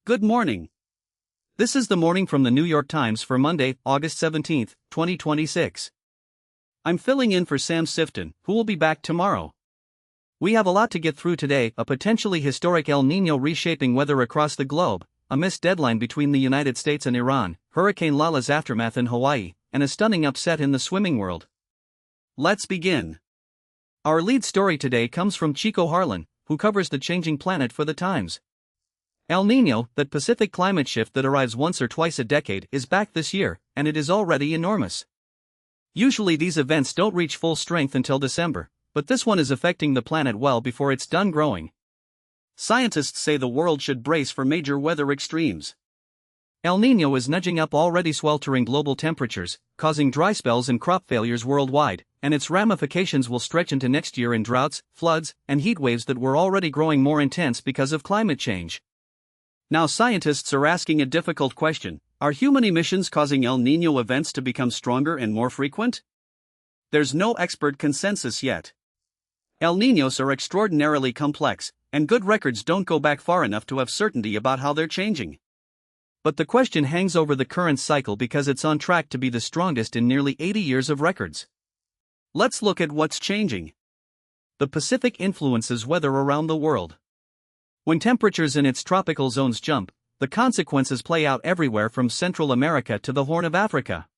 Good morning. This is the morning from the New York Times for Monday, August 17, 2026. I'm filling in for Sam Sifton, who will be back tomorrow. We have a lot to get through today: a potentially historic El Niño reshaping weather across the globe, a missed deadline between the United States and Iran, Hurricane Lala's aftermath in Hawaii, and a stunning upset in the swimming world. Let's begin. Our lead story today comes from Chico Harlan, who covers the changing planet for the Times. El Niño, that Pacific climate shift that arrives once or twice a decade, is back this year, and it is already enormous. Usually these events don't reach full strength until December, but this one is affecting the planet well before it's done growing. Scientists say the world should brace for major weather extremes. El Niño is nudging up already sweltering global temperatures, causing dry spells and crop failures worldwide, and its ramifications will stretch into next year in droughts, floods, and heat waves that were already growing more intense because of climate change. Now scientists are asking a difficult question: are human emissions causing El Niño events to become stronger and more frequent? There's no expert consensus yet. El Niños are extraordinarily complex, and good records don't go back far enough to have certainty about how they're changing. But the question hangs over the current cycle because it's on track to be the strongest in nearly 80 years of records. Let's look at what's changing. The Pacific influences weather around the world. When temperatures in its tropical zones jump, the consequences play out everywhere from Central America to the Horn of Africa.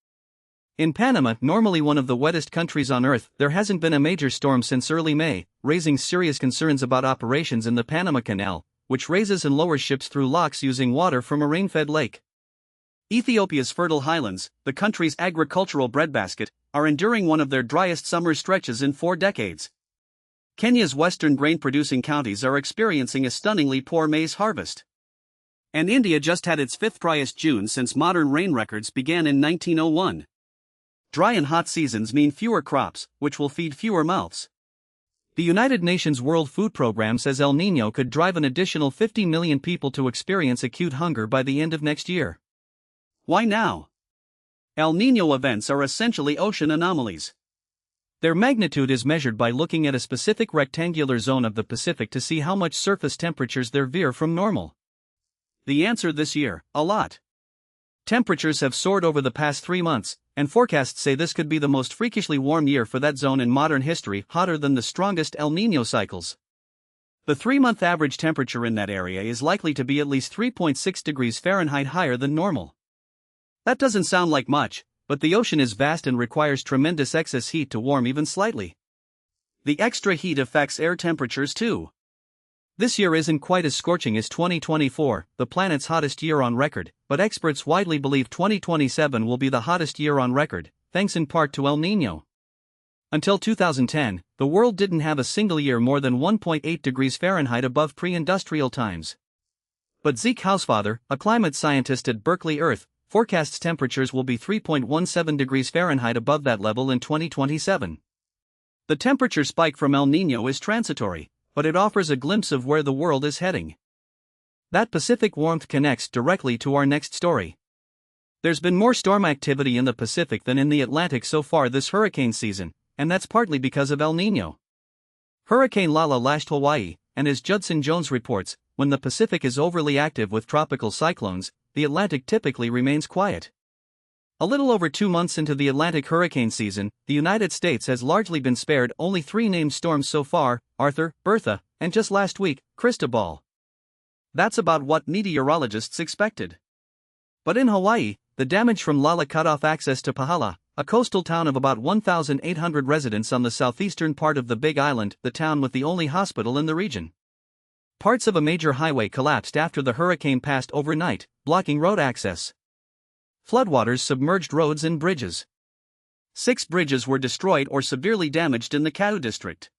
In Panama, normally one of the wettest countries on Earth, there hasn't been a major storm since early May, raising serious concerns about operations in the Panama Canal, which raises and lowers ships through locks using water from a rain-fed lake. Ethiopia's fertile highlands, the country's agricultural breadbasket, are enduring one of their driest summer stretches in 4 decades. Kenya's western grain-producing counties are experiencing a stunningly poor maize harvest. And India just had its 5th driest June since modern rain records began in 1901. Dry and hot seasons mean fewer crops, which will feed fewer mouths. The United Nations World Food Programme says El Niño could drive an additional 50 million people to experience acute hunger by the end of next year. Why now? El Niño events are essentially ocean anomalies. Their magnitude is measured by looking at a specific rectangular zone of the Pacific to see how much surface temperatures there veer from normal. The answer this year: a lot. Temperatures have soared over the past 3 months, and forecasts say this could be the most freakishly warm year for that zone in modern history, hotter than the strongest El Niño cycles. The 3-month average temperature in that area is likely to be at least 3.6 degrees Fahrenheit higher than normal. That doesn't sound like much, but the ocean is vast and requires tremendous excess heat to warm even slightly. The extra heat affects air temperatures too. This year isn't quite as scorching as 2024, the planet's hottest year on record, but experts widely believe 2027 will be the hottest year on record, thanks in part to El Niño. Until 2010, the world didn't have a single year more than 1.8 degrees Fahrenheit above pre-industrial times. But Zeke Housefather, a climate scientist at Berkeley Earth, forecasts temperatures will be 3.17 degrees Fahrenheit above that level in 2027. The temperature spike from El Niño is transitory, but it offers a glimpse of where the world is heading. That Pacific warmth connects directly to our next story. There's been more storm activity in the Pacific than in the Atlantic so far this hurricane season, and that's partly because of El Niño. Hurricane Lala lashed Hawaii, and as Judson Jones reports, when the Pacific is overly active with tropical cyclones, the Atlantic typically remains quiet. A little over 2 months into the Atlantic hurricane season, the United States has largely been spared only 3 named storms so far: Arthur, Bertha, and just last week, Cristobal. That's about what meteorologists expected. But in Hawaii, the damage from Lala cut off access to Pahala, a coastal town of about 1,800 residents on the southeastern part of the Big Island, the town with the only hospital in the region. Parts of a major highway collapsed after the hurricane passed overnight, blocking road access. Floodwaters submerged roads and bridges. 6 bridges were destroyed or severely damaged in the Kau district.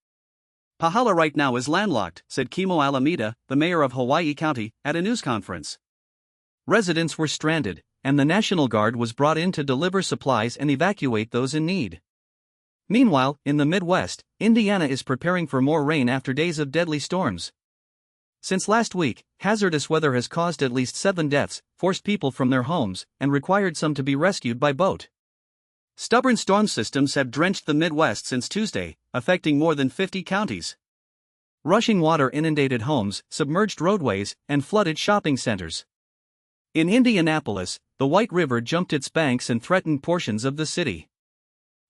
Pahala right now is landlocked, said Kimo Alameda, the mayor of Hawaii County, at a news conference. Residents were stranded, and the National Guard was brought in to deliver supplies and evacuate those in need. Meanwhile, in the Midwest, Indiana is preparing for more rain after days of deadly storms. Since last week, hazardous weather has caused at least 7 deaths, forced people from their homes, and required some to be rescued by boat. Stubborn storm systems have drenched the Midwest since Tuesday, affecting more than 50 counties. Rushing water inundated homes, submerged roadways, and flooded shopping centers. In Indianapolis, the White River jumped its banks and threatened portions of the city.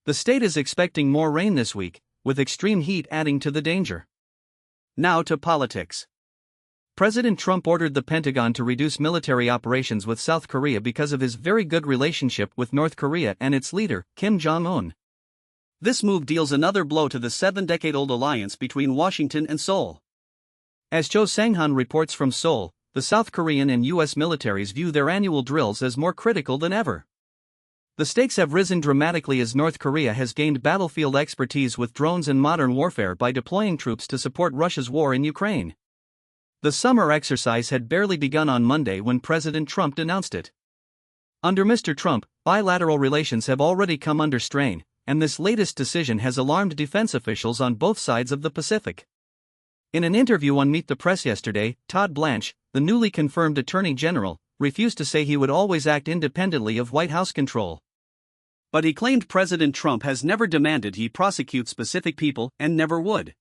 The state is expecting more rain this week, with extreme heat adding to the danger. Now to politics. President Trump ordered the Pentagon to reduce military operations with South Korea because of his very good relationship with North Korea and its leader, Kim Jong-un. This move deals another blow to the 7-decade-old alliance between Washington and Seoul. As Cho Sang-han reports from Seoul, the South Korean and U.S. militaries view their annual drills as more critical than ever. The stakes have risen dramatically as North Korea has gained battlefield expertise with drones and modern warfare by deploying troops to support Russia's war in Ukraine. The summer exercise had barely begun on Monday when President Trump announced it. Under Mr. Trump, bilateral relations have already come under strain, and this latest decision has alarmed defense officials on both sides of the Pacific. In an interview on Meet the Press yesterday, Todd Blanche, the newly confirmed Attorney General, refused to say he would always act independently of White House control. But he claimed President Trump has never demanded he prosecute specific people and never would.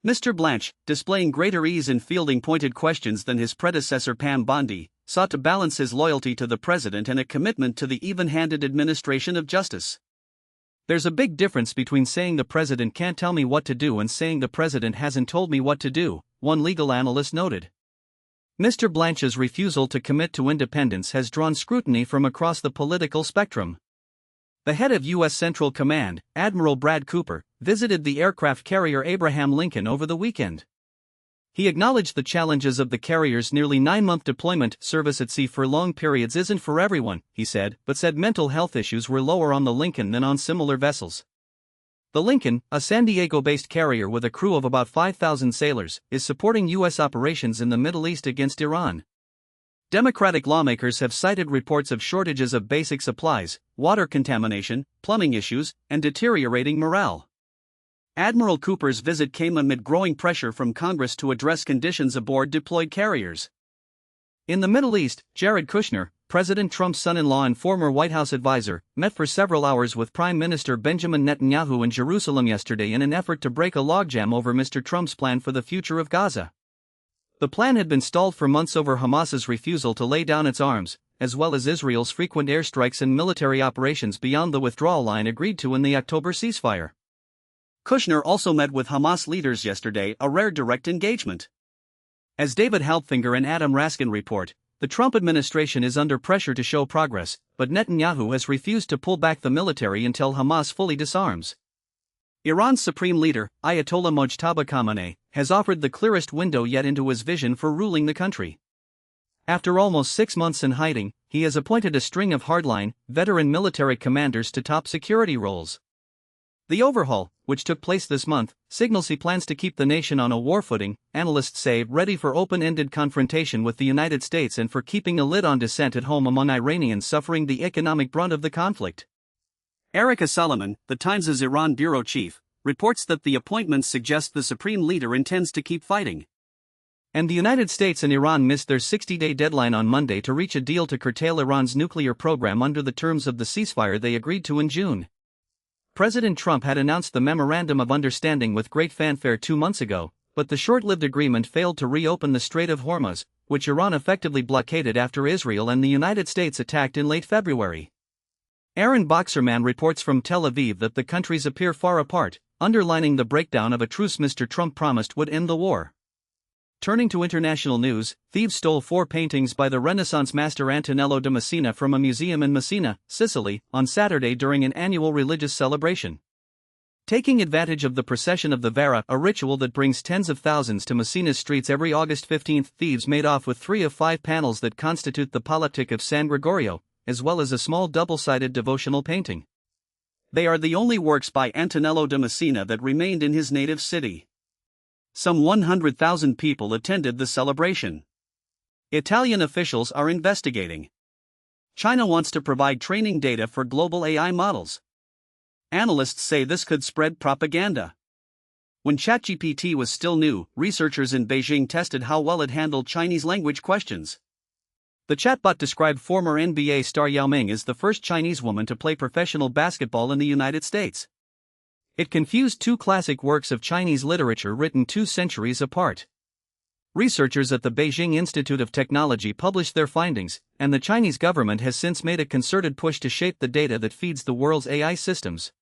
Mr. Blanche, displaying greater ease in fielding pointed questions than his predecessor Pam Bondi, sought to balance his loyalty to the president and a commitment to the even-handed administration of justice. There's a big difference between saying the president can't tell me what to do and saying the president hasn't told me what to do, one legal analyst noted. Mr. Blanche's refusal to commit to independence has drawn scrutiny from across the political spectrum. The head of U.S. Central Command, Admiral Brad Cooper, visited the aircraft carrier Abraham Lincoln over the weekend. He acknowledged the challenges of the carrier's nearly 9-month deployment. Service at sea for long periods isn't for everyone, he said, but said mental health issues were lower on the Lincoln than on similar vessels. The Lincoln, a San Diego-based carrier with a crew of about 5,000 sailors, is supporting U.S. operations in the Middle East against Iran. Democratic lawmakers have cited reports of shortages of basic supplies, water contamination, plumbing issues, and deteriorating morale. Admiral Cooper's visit came amid growing pressure from Congress to address conditions aboard deployed carriers. In the Middle East, Jared Kushner, President Trump's son-in-law and former White House advisor, met for several hours with Prime Minister Benjamin Netanyahu in Jerusalem yesterday in an effort to break a logjam over Mr. Trump's plan for the future of Gaza. The plan had been stalled for months over Hamas's refusal to lay down its arms, as well as Israel's frequent airstrikes and military operations beyond the withdrawal line agreed to in the October ceasefire. Kushner also met with Hamas leaders yesterday, a rare direct engagement. As David Halpfinger and Adam Raskin report, the Trump administration is under pressure to show progress, but Netanyahu has refused to pull back the military until Hamas fully disarms. Iran's supreme leader, Ayatollah Mojtaba Khamenei, has offered the clearest window yet into his vision for ruling the country. After almost 6 months in hiding, he has appointed a string of hardline, veteran military commanders to top security roles. The overhaul, which took place this month, signals he plans to keep the nation on a war footing, analysts say, ready for open-ended confrontation with the United States and for keeping a lid on dissent at home among Iranians suffering the economic brunt of the conflict. Erica Solomon, the Times' Iran bureau chief, reports that the appointments suggest the supreme leader intends to keep fighting. And the United States and Iran missed their 60-day deadline on Monday to reach a deal to curtail Iran's nuclear program under the terms of the ceasefire they agreed to in June. President Trump had announced the Memorandum of Understanding with great fanfare 2 months ago, but the short-lived agreement failed to reopen the Strait of Hormuz, which Iran effectively blockaded after Israel and the United States attacked in late February. Aaron Boxerman reports from Tel Aviv that the countries appear far apart, underlining the breakdown of a truce Mr. Trump promised would end the war. Turning to international news, thieves stole 4 paintings by the Renaissance master Antonello da Messina from a museum in Messina, Sicily, on Saturday during an annual religious celebration. Taking advantage of the procession of the Vera, a ritual that brings tens of thousands to Messina's streets every August 15, thieves made off with 3 of 5 panels that constitute the Politic of San Gregorio, as well as a small double-sided devotional painting. They are the only works by Antonello da Messina that remained in his native city. Some 100,000 people attended the celebration. Italian officials are investigating. China wants to provide training data for global AI models. Analysts say this could spread propaganda. When ChatGPT was still new, researchers in Beijing tested how well it handled Chinese language questions. The chatbot described former NBA star Yao Ming as the first Chinese woman to play professional basketball in the United States. It confused 2 classic works of Chinese literature written 2 centuries apart. Researchers at the Beijing Institute of Technology published their findings, and the Chinese government has since made a concerted push to shape the data that feeds the world's AI systems.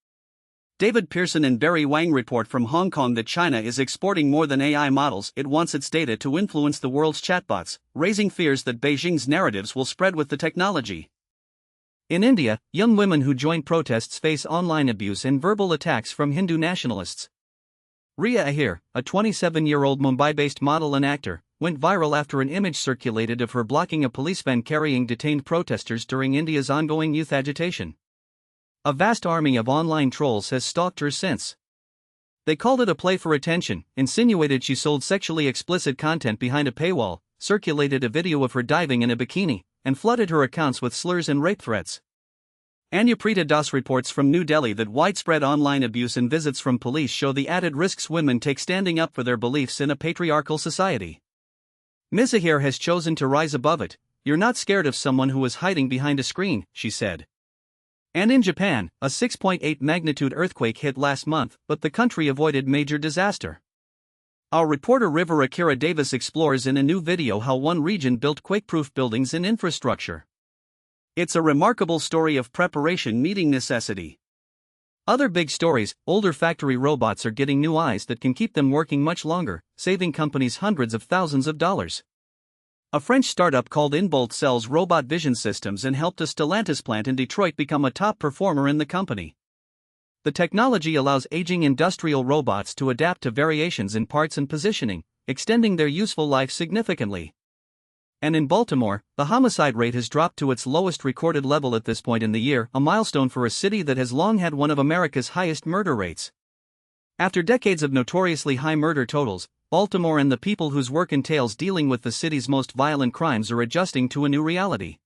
David Pearson and Barry Wang report from Hong Kong that China is exporting more than AI models. It wants its data to influence the world's chatbots, raising fears that Beijing's narratives will spread with the technology. In India, young women who joined protests face online abuse and verbal attacks from Hindu nationalists. Riya Ahir, a 27-year-old Mumbai-based model and actor, went viral after an image circulated of her blocking a police van carrying detained protesters during India's ongoing youth agitation. A vast army of online trolls has stalked her since. They called it a play for attention, insinuated she sold sexually explicit content behind a paywall, circulated a video of her diving in a bikini, and flooded her accounts with slurs and rape threats. Anuprita Das reports from New Delhi that widespread online abuse and visits from police show the added risks women take standing up for their beliefs in a patriarchal society. Ms. Ahir has chosen to rise above it. "You're not scared of someone who is hiding behind a screen," she said. And in Japan, a 6.8 magnitude earthquake hit last month, but the country avoided major disaster. Our reporter River Akira Davis explores in a new video how one region built quake-proof buildings and infrastructure. It's a remarkable story of preparation meeting necessity. Other big stories: older factory robots are getting new eyes that can keep them working much longer, saving companies hundreds of thousands of dollars. A French startup called Inbolt sells robot vision systems and helped a Stellantis plant in Detroit become a top performer in the company. The technology allows aging industrial robots to adapt to variations in parts and positioning, extending their useful life significantly. And in Baltimore, the homicide rate has dropped to its lowest recorded level at this point in the year, a milestone for a city that has long had one of America's highest murder rates. After decades of notoriously high murder totals, Baltimore and the people whose work entails dealing with the city's most violent crimes are adjusting to a new reality.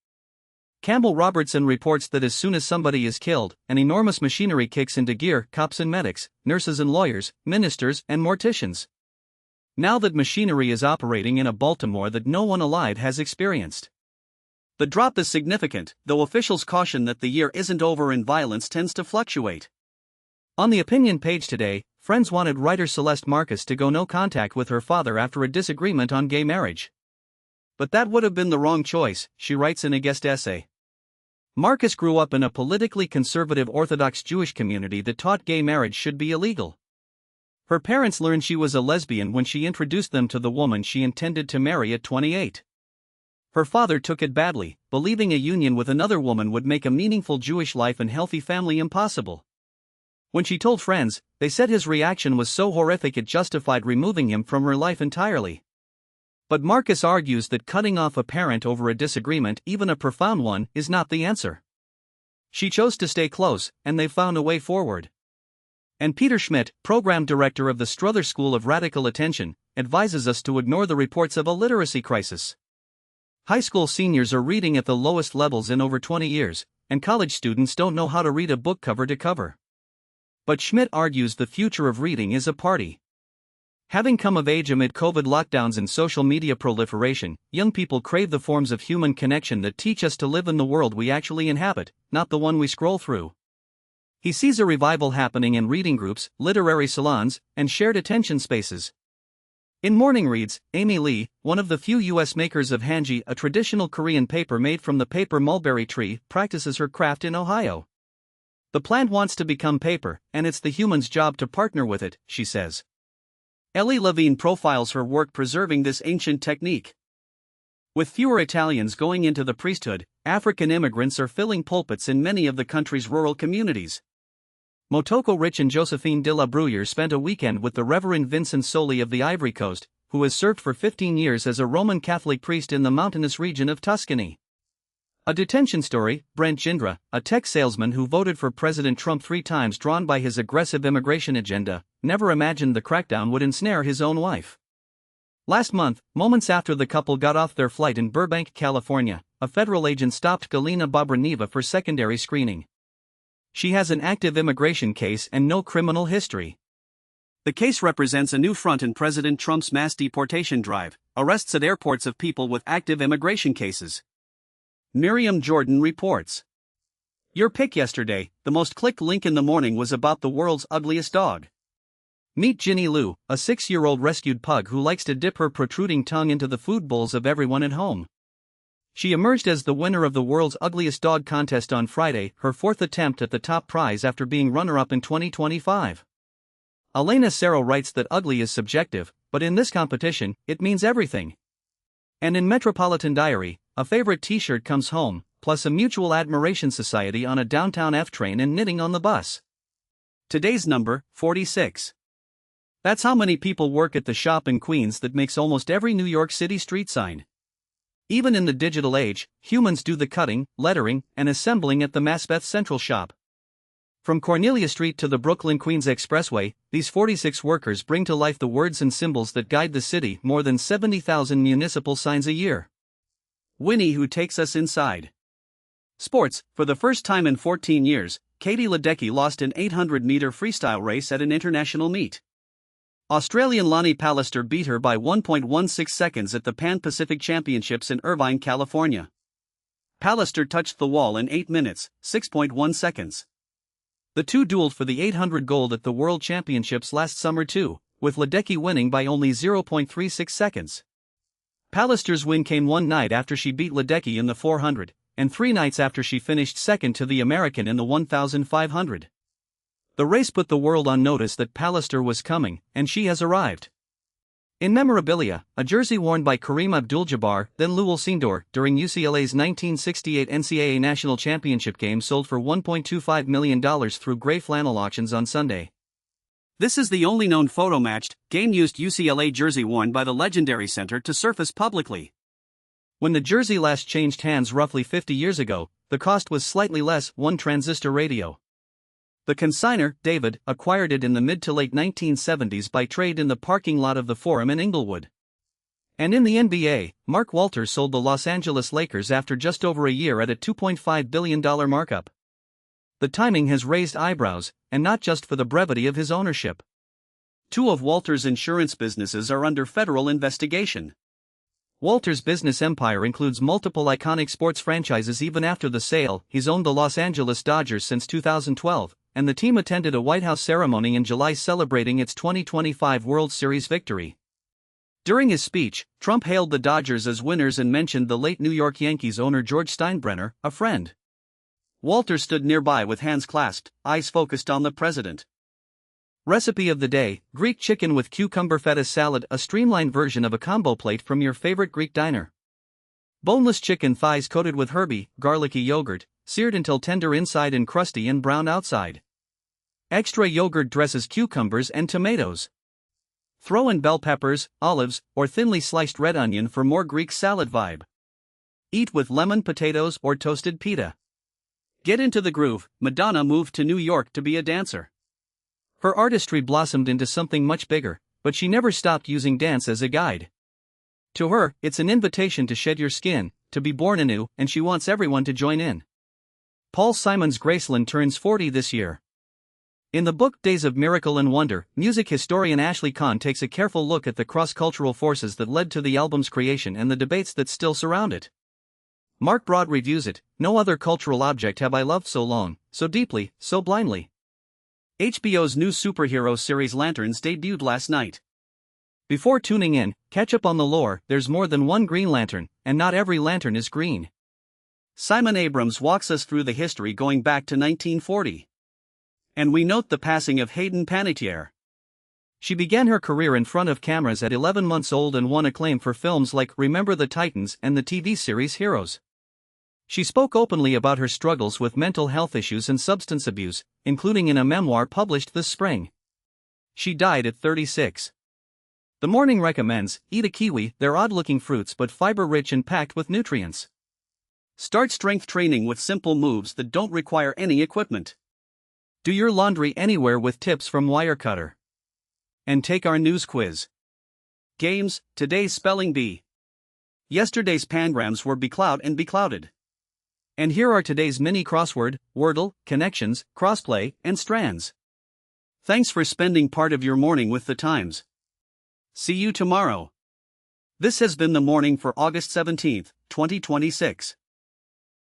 Campbell Robertson reports that as soon as somebody is killed, an enormous machinery kicks into gear: cops and medics, nurses and lawyers, ministers and morticians. Now that machinery is operating in a Baltimore that no one alive has experienced. The drop is significant, though officials caution that the year isn't over and violence tends to fluctuate. On the opinion page today, friends wanted writer Celeste Marcus to go no contact with her father after a disagreement on gay marriage. But that would have been the wrong choice, she writes in a guest essay. Marcus grew up in a politically conservative Orthodox Jewish community that taught gay marriage should be illegal. Her parents learned she was a lesbian when she introduced them to the woman she intended to marry at 28. Her father took it badly, believing a union with another woman would make a meaningful Jewish life and healthy family impossible. When she told friends, they said his reaction was so horrific it justified removing him from her life entirely. But Marcus argues that cutting off a parent over a disagreement, even a profound one, is not the answer. She chose to stay close, and they found a way forward. And Peter Schmidt, program director of the Strother School of Radical Attention, advises us to ignore the reports of a literacy crisis. High school seniors are reading at the lowest levels in over 20 years, and college students don't know how to read a book cover to cover. But Schmidt argues the future of reading is a party. Having come of age amid COVID lockdowns and social media proliferation, young people crave the forms of human connection that teach us to live in the world we actually inhabit, not the one we scroll through. He sees a revival happening in reading groups, literary salons, and shared attention spaces. In Morning Reads, Amy Lee, one of the few U.S. makers of hanji, a traditional Korean paper made from the paper mulberry tree, practices her craft in Ohio. The plant wants to become paper, and it's the human's job to partner with it, she says. Ellie Levine profiles her work preserving this ancient technique. With fewer Italians going into the priesthood, African immigrants are filling pulpits in many of the country's rural communities. Motoko Rich and Josephine de la Bruyere spent a weekend with the Reverend Vincent Soli of the Ivory Coast, who has served for 15 years as a Roman Catholic priest in the mountainous region of Tuscany. A detention story: Brent Gindra, a tech salesman who voted for President Trump 3 times, drawn by his aggressive immigration agenda, never imagined the crackdown would ensnare his own wife. Last month, moments after the couple got off their flight in Burbank, California, a federal agent stopped Galina Babraneva for secondary screening. She has an active immigration case and no criminal history. The case represents a new front in President Trump's mass deportation drive, arrests at airports of people with active immigration cases. Miriam Jordan reports. Your pick yesterday, the most clicked link in the morning, was about the world's ugliest dog. Meet Ginny Lou, a 6-year-old rescued pug who likes to dip her protruding tongue into the food bowls of everyone at home. She emerged as the winner of the world's ugliest dog contest on Friday, her fourth attempt at the top prize after being runner-up in 2025. Elena Serro writes that ugly is subjective, but in this competition, it means everything. And in Metropolitan Diary, a favorite t-shirt comes home, plus a mutual admiration society on a downtown F train and knitting on the bus. Today's number, 46. That's how many people work at the shop in Queens that makes almost every New York City street sign. Even in the digital age, humans do the cutting, lettering, and assembling at the Maspeth Central shop. From Cornelia Street to the Brooklyn-Queens Expressway, these 46 workers bring to life the words and symbols that guide the city, more than 70,000 municipal signs a year. Winnie who takes us inside. Sports, for the first time in 14 years, Katie Ledecky lost an 800-meter freestyle race at an international meet. Australian Lonnie Pallister beat her by 1.16 seconds at the Pan-Pacific Championships in Irvine, California. Pallister touched the wall in 8 minutes, 6.1 seconds. The two dueled for the 800 gold at the World Championships last summer too, with Ledecky winning by only 0.36 seconds. Pallister's win came one night after she beat Ledecky in the 400, and 3 nights after she finished second to the American in the 1,500. The race put the world on notice that Pallister was coming, and she has arrived. In memorabilia, a jersey worn by Kareem Abdul-Jabbar, then Lou Alcindor, during UCLA's 1968 NCAA National Championship game sold for $1.25 million through gray flannel auctions on Sunday. This is the only known photo-matched, game-used UCLA jersey worn by the legendary center to surface publicly. When the jersey last changed hands roughly 50 years ago, the cost was slightly less, one transistor radio. The consignor, David, acquired it in the mid to late 1970s by trade in the parking lot of the Forum in Inglewood. And in the NBA, Mark Walters sold the Los Angeles Lakers after just over a year at a $2.5 billion markup. The timing has raised eyebrows, and not just for the brevity of his ownership. 2 of Walters' insurance businesses are under federal investigation. Walters' business empire includes multiple iconic sports franchises. Even after the sale, he's owned the Los Angeles Dodgers since 2012, and the team attended a White House ceremony in July celebrating its 2025 World Series victory. During his speech, Trump hailed the Dodgers as winners and mentioned the late New York Yankees owner George Steinbrenner, a friend. Walters stood nearby with hands clasped, eyes focused on the president. Recipe of the day: Greek chicken with cucumber feta salad, a streamlined version of a combo plate from your favorite Greek diner. Boneless chicken thighs coated with herby, garlicky yogurt, seared until tender inside and crusty and brown outside. Extra yogurt dresses cucumbers and tomatoes. Throw in bell peppers, olives, or thinly sliced red onion for more Greek salad vibe. Eat with lemon potatoes or toasted pita. Get into the groove. Madonna moved to New York to be a dancer. Her artistry blossomed into something much bigger, but she never stopped using dance as a guide. To her, it's an invitation to shed your skin, to be born anew, and she wants everyone to join in. Paul Simon's Graceland turns 40 this year. In the book Days of Miracle and Wonder, music historian Ashley Kahn takes a careful look at the cross-cultural forces that led to the album's creation and the debates that still surround it. Mark Broad reviews it: "No other cultural object have I loved so long, so deeply, so blindly." HBO's new superhero series Lanterns debuted last night. Before tuning in, catch up on the lore. There's more than one Green Lantern, and not every lantern is green. Simon Abrams walks us through the history going back to 1940. And we note the passing of Hayden Panettiere. She began her career in front of cameras at 11 months old and won acclaim for films like Remember the Titans and the TV series Heroes. She spoke openly about her struggles with mental health issues and substance abuse, including in a memoir published this spring. She died at 36. The Morning recommends: eat a kiwi. They're odd-looking fruits but fiber-rich and packed with nutrients. Start strength training with simple moves that don't require any equipment. Do your laundry anywhere with tips from Wirecutter. And take our news quiz. Games: today's spelling bee. Yesterday's pangrams were becloud and beclouded. And here are today's mini crossword: Wordle, connections, crossplay, and strands. Thanks for spending part of your morning with the Times. See you tomorrow. This has been the morning for August 17, 2026.